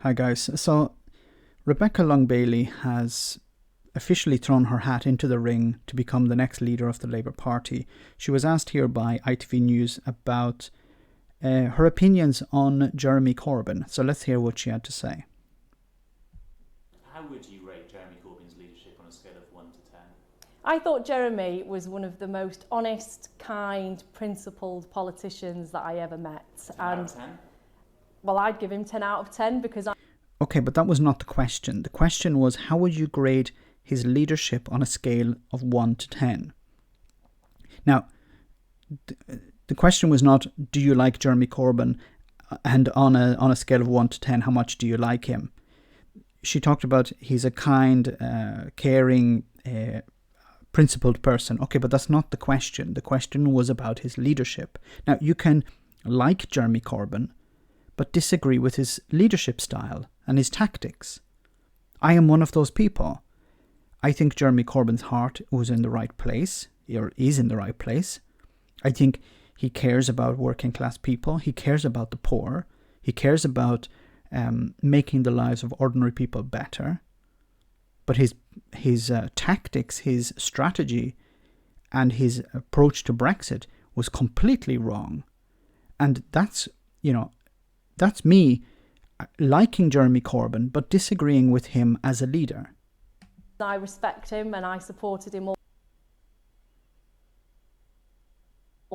Hi guys. So Rebecca Long-Bailey has officially thrown her hat into the ring to become the next leader of the Labour Party. She was asked here by ITV News about her opinions on Jeremy Corbyn. So let's hear what she had to say. How would you rate Jeremy Corbyn's leadership on a scale of 1 to 10? I thought Jeremy was one of the most honest, kind, principled politicians that I ever met. 10 out of 10? Well, I'd give him 10 out of 10 because Okay, but that was not the question. The question was, how would you grade his leadership on a scale of 1 to 10? Now, the question was not, do you like Jeremy Corbyn? And on a scale of 1 to 10, how much do you like him? She talked about he's a kind, caring, principled person. Okay, but that's not the question. The question was about his leadership. Now, you can like Jeremy Corbyn, but disagree with his leadership style and his tactics. I am one of those people. I think Jeremy Corbyn's heart was in the right place, or is in the right place. I think he cares about working class people. He cares about the poor. He cares about making the lives of ordinary people better. But his tactics, his strategy, and his approach to Brexit was completely wrong. And that's me liking Jeremy Corbyn, but disagreeing with him as a leader. I respect him and I supported him all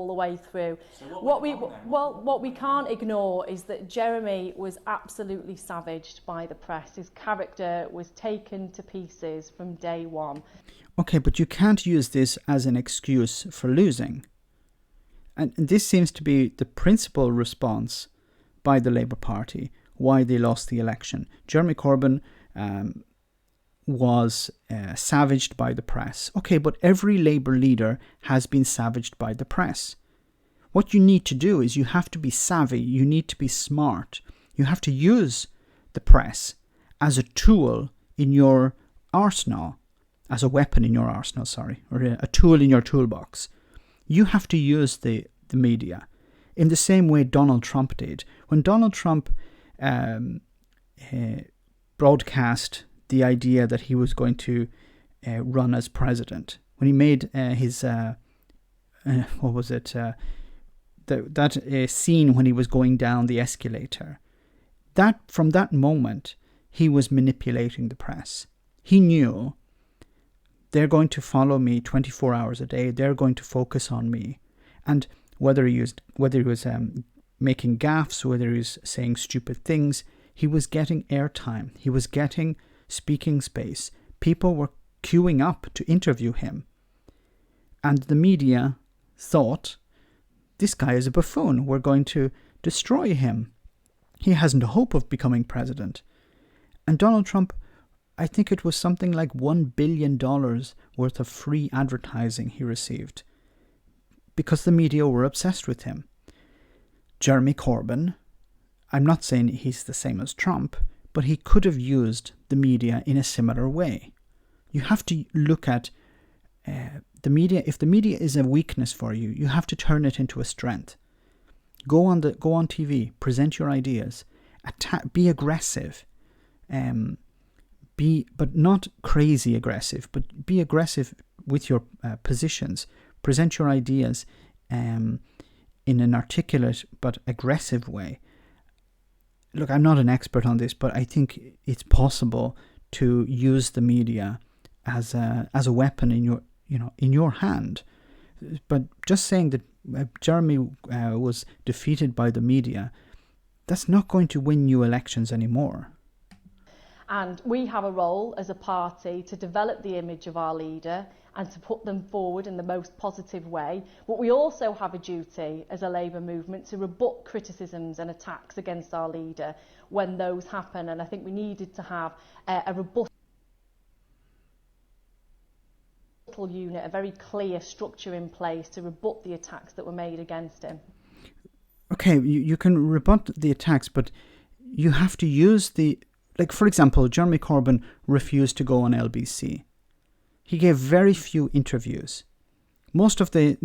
the way through. So what we can't ignore is that Jeremy was absolutely savaged by the press. His character was taken to pieces from day one. Okay, but you can't use this as an excuse for losing. And this seems to be the principal response by the Labour Party why they lost the election. Jeremy Corbyn was savaged by the press. Okay, but every Labour leader has been savaged by the press. What you need to do is you have to be savvy, you need to be smart. You have to use the press as a tool in your arsenal, as a weapon in your arsenal, or a tool in your toolbox. You have to use the media in the same way Donald Trump did. When Donald Trump broadcast the idea that he was going to run as president, when he made his scene when he was going down the escalator, from that moment he was manipulating the press. He knew they're going to follow me 24 hours a day. They're going to focus on me, and whether he was making gaffes, whether he was saying stupid things, he was getting airtime. He was getting speaking space. People were queuing up to interview him. And the media thought, this guy is a buffoon. We're going to destroy him. He hasn't a hope of becoming president. And Donald Trump, I think it was something like $1 billion worth of free advertising he received because the media were obsessed with him. Jeremy Corbyn, I'm not saying he's the same as Trump, but he could have used the media in a similar way. You have to look at the media. If the media is a weakness for you, you have to turn it into a strength. Go on TV, present your ideas, be aggressive, but not crazy aggressive, but be aggressive with your positions. Present your ideas in an articulate but aggressive way. Look, I'm not an expert on this, but I think it's possible to use the media as a weapon in your hand. But just saying that Jeremy was defeated by the media, that's not going to win you elections anymore. And we have a role as a party to develop the image of our leader and to put them forward in the most positive way. But we also have a duty as a Labour movement to rebut criticisms and attacks against our leader when those happen. And I think we needed to have a rebuttal unit, a very clear structure in place to rebut the attacks that were made against him. Okay, you can rebut the attacks, but you have to use for example, Jeremy Corbyn refused to go on LBC. He gave very few interviews. Most of the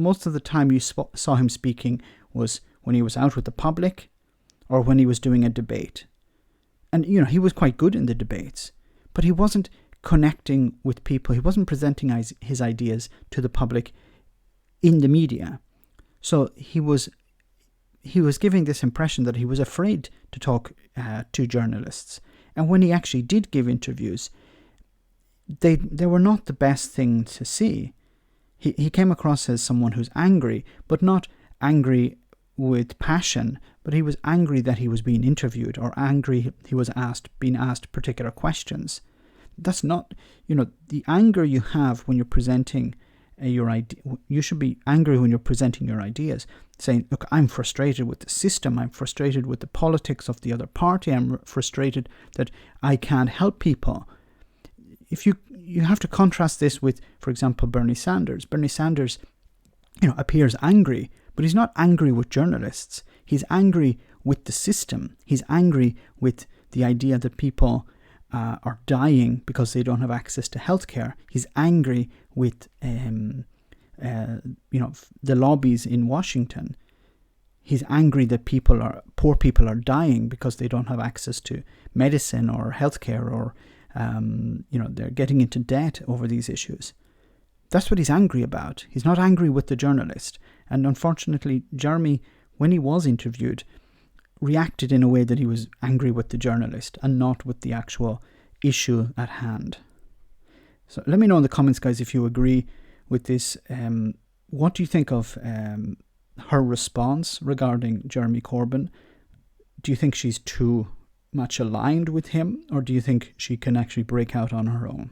time you saw him speaking was when he was out with the public or when he was doing a debate. And, he was quite good in the debates, but he wasn't connecting with people. He wasn't presenting his ideas to the public in the media. So he was giving this impression that he was afraid to talk to journalists. And when he actually did give interviews, they were not the best thing to see. He came across as someone who's angry, but not angry with passion, but he was angry that he was being interviewed, or angry he was being asked particular questions. That's not, the anger you have when you're presenting your idea. You should be angry when you're presenting your ideas, saying, look, I'm frustrated with the system, I'm frustrated with the politics of the other party, I'm frustrated that I can't help people. If you have to contrast this with, for example, Bernie Sanders. Bernie Sanders, appears angry, but he's not angry with journalists. He's angry with the system. He's angry with the idea that people are dying because they don't have access to healthcare. He's angry with the lobbies in Washington. He's angry that poor people are dying because they don't have access to medicine or healthcare, or they're getting into debt over these issues. That's what he's angry about. He's not angry with the journalist. And unfortunately, Jeremy, when he was interviewed, reacted in a way that he was angry with the journalist and not with the actual issue at hand. So let me know in the comments, guys, if you agree with this. What do you think of her response regarding Jeremy Corbyn? Do you think she's too much aligned with him, or do you think she can actually break out on her own?